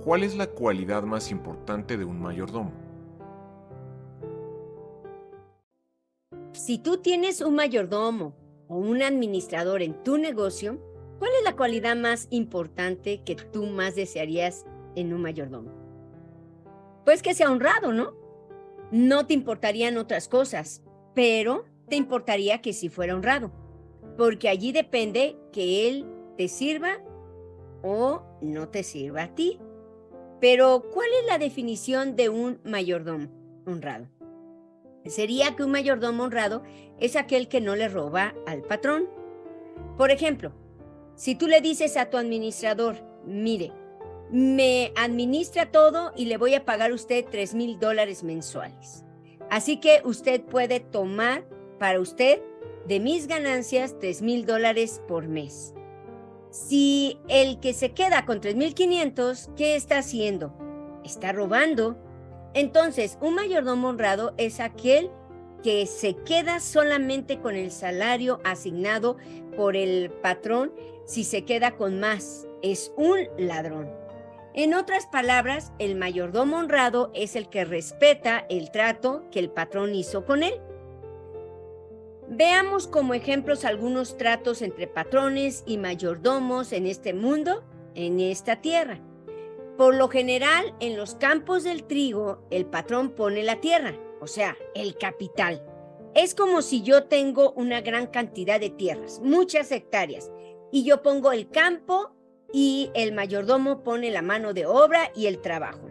¿Cuál es la cualidad más importante de un mayordomo? Si tú tienes un mayordomo o un administrador en tu negocio, ¿cuál es la cualidad más importante que tú más desearías en un mayordomo? Pues que sea honrado, ¿no? No te importarían otras cosas, pero te importaría que sí fuera honrado, porque allí depende que él te sirva o no te sirva a ti. Pero, ¿cuál es la definición de un mayordomo honrado? Sería que un mayordomo honrado es aquel que no le roba al patrón. Por ejemplo, si tú le dices a tu administrador, mire, me administra todo y le voy a pagar a usted $3,000 mensuales. Así que usted puede tomar para usted de mis ganancias $3,000 por mes. Si el que se queda con 3,500, ¿qué está haciendo? Está robando. Entonces, un mayordomo honrado es aquel que se queda solamente con el salario asignado por el patrón. Si se queda con más, es un ladrón. En otras palabras, el mayordomo honrado es el que respeta el trato que el patrón hizo con él. Veamos como ejemplos algunos tratos entre patrones y mayordomos en este mundo, en esta tierra. Por lo general, en los campos del trigo, el patrón pone la tierra, o sea, el capital. Es como si yo tengo una gran cantidad de tierras, muchas hectáreas, y yo pongo el campo y el mayordomo pone la mano de obra y el trabajo.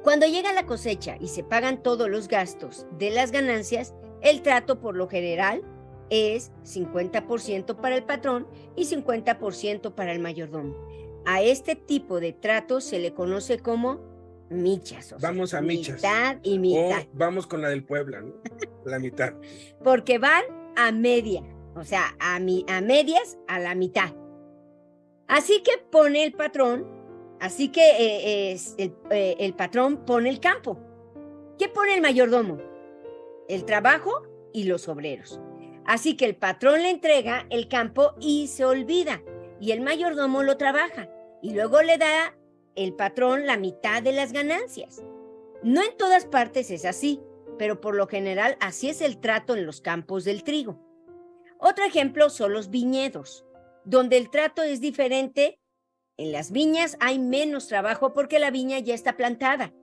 Cuando llega la cosecha y se pagan todos los gastos de las ganancias, el trato por lo general es 50% para el patrón y 50% para el mayordomo. A este tipo de trato se le conoce como michas. O Vamos sea, a michas. mitad y mitad. O vamos con la del Puebla, ¿no? La mitad. Porque van a media, o sea, a medias, a la mitad. Así que pone el patrón, el patrón pone el campo. ¿Qué pone el mayordomo? El trabajo y los obreros. Así que el patrón le entrega el campo y se olvida, y el mayordomo lo trabaja, y luego le da el patrón la mitad de las ganancias. No en todas partes es así, pero por lo general así es el trato en los campos del trigo. Otro ejemplo son los viñedos, donde el trato es diferente. En las viñas hay menos trabajo porque la viña ya está plantada.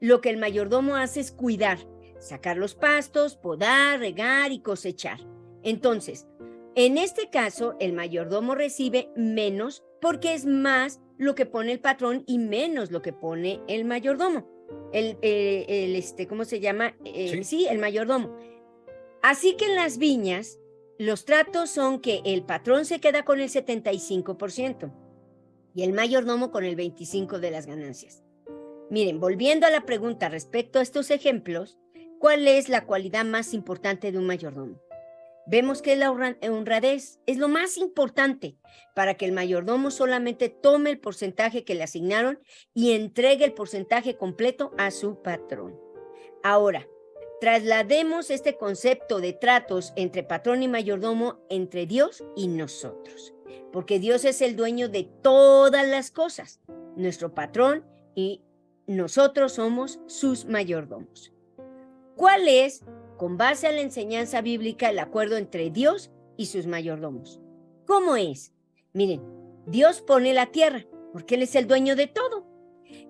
Lo que el mayordomo hace es cuidar, sacar los pastos, podar, regar y cosechar. Entonces, en este caso, el mayordomo recibe menos porque es más lo que pone el patrón y menos lo que pone el mayordomo. ¿Cómo se llama? Sí, el mayordomo. Así que en las viñas, los tratos son que el patrón se queda con el 75% y el mayordomo con el 25% de las ganancias. Miren, volviendo a la pregunta respecto a estos ejemplos, ¿cuál es la cualidad más importante de un mayordomo? Vemos que la honradez es lo más importante para que el mayordomo solamente tome el porcentaje que le asignaron y entregue el porcentaje completo a su patrón. Ahora, traslademos este concepto de tratos entre patrón y mayordomo entre Dios y nosotros, porque Dios es el dueño de todas las cosas, nuestro patrón, y nosotros somos sus mayordomos. ¿Cuál es, con base a la enseñanza bíblica, el acuerdo entre Dios y sus mayordomos? ¿Cómo es? Miren, Dios pone la tierra, porque Él es el dueño de todo.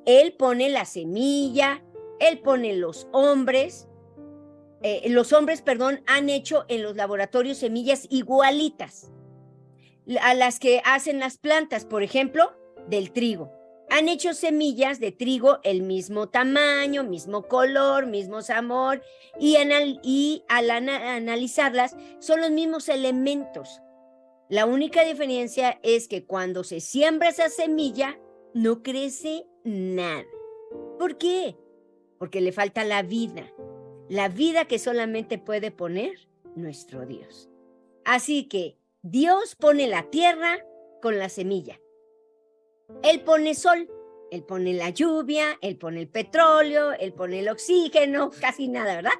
Él pone la semilla, Él pone los hombres. Los hombres han hecho en los laboratorios semillas igualitas a las que hacen las plantas, por ejemplo, del trigo. Han hecho semillas de trigo el mismo tamaño, mismo color, mismo sabor, y al analizarlas son los mismos elementos. La única diferencia es que cuando se siembra esa semilla, no crece nada. ¿Por qué? Porque le falta la vida que solamente puede poner nuestro Dios. Así que Dios pone la tierra con la semilla. Él pone sol, Él pone la lluvia, Él pone el petróleo, Él pone el oxígeno, casi nada, ¿verdad?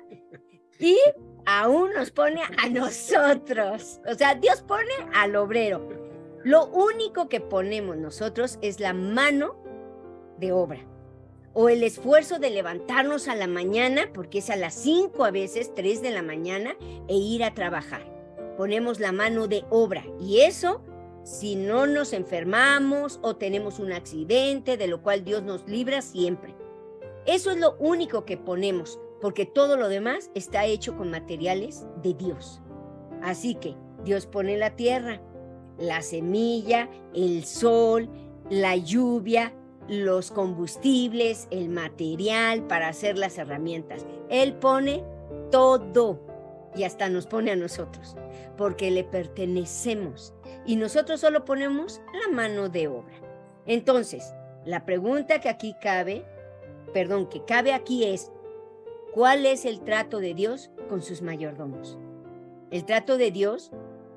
Y aún nos pone a nosotros. O sea, Dios pone al obrero. Lo único que ponemos nosotros es la mano de obra. O el esfuerzo de levantarnos a la mañana, porque es a las 5 a veces, 3 de la mañana, e ir a trabajar. Ponemos la mano de obra. Y eso, si no nos enfermamos o tenemos un accidente, de lo cual Dios nos libra siempre. Eso es lo único que ponemos, porque todo lo demás está hecho con materiales de Dios. Así que Dios pone la tierra, la semilla, el sol, la lluvia, los combustibles, el material para hacer las herramientas. Él pone todo y hasta nos pone a nosotros, porque le pertenecemos y nosotros solo ponemos la mano de obra. Entonces, la pregunta que cabe aquí es, ¿cuál es el trato de Dios con sus mayordomos? El trato de Dios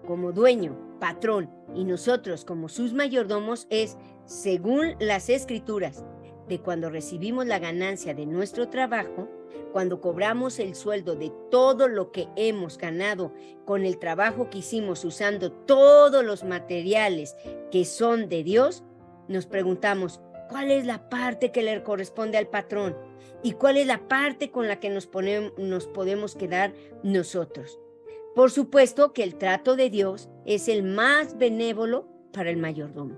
como dueño, patrón, y nosotros como sus mayordomos es, según las Escrituras, de cuando recibimos la ganancia de nuestro trabajo, cuando cobramos el sueldo de todo lo que hemos ganado con el trabajo que hicimos usando todos los materiales que son de Dios, nos preguntamos, ¿cuál es la parte que le corresponde al patrón? ¿Y cuál es la parte con la que nos podemos quedar nosotros? Por supuesto que el trato de Dios es el más benévolo para el mayordomo.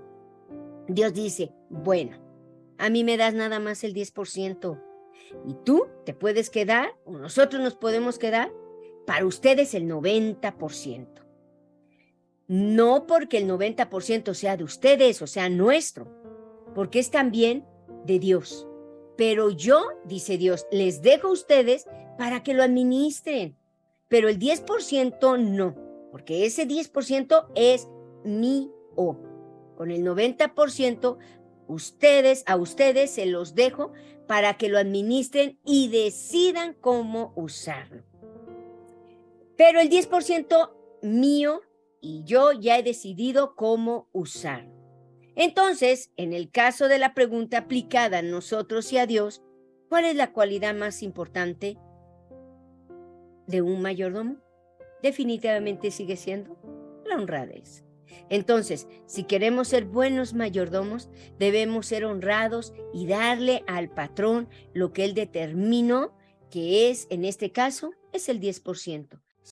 Dios dice, bueno, a mí me das nada más el 10%, y tú te puedes quedar, o nosotros nos podemos quedar, para ustedes el 90%. No porque el 90% sea de ustedes, o sea, nuestro, porque es también de Dios. Pero yo, dice Dios, les dejo a ustedes para que lo administren. Pero el 10% no, porque ese 10% es mío. Con el 90%, a ustedes se los dejo para que lo administren y decidan cómo usarlo. Pero el 10% mío y yo ya he decidido cómo usarlo. Entonces, en el caso de la pregunta aplicada a nosotros y a Dios, ¿cuál es la cualidad más importante de un mayordomo? Definitivamente sigue siendo la honradez. Entonces, si queremos ser buenos mayordomos, debemos ser honrados y darle al patrón lo que él determinó, que es, en este caso, es el 10%.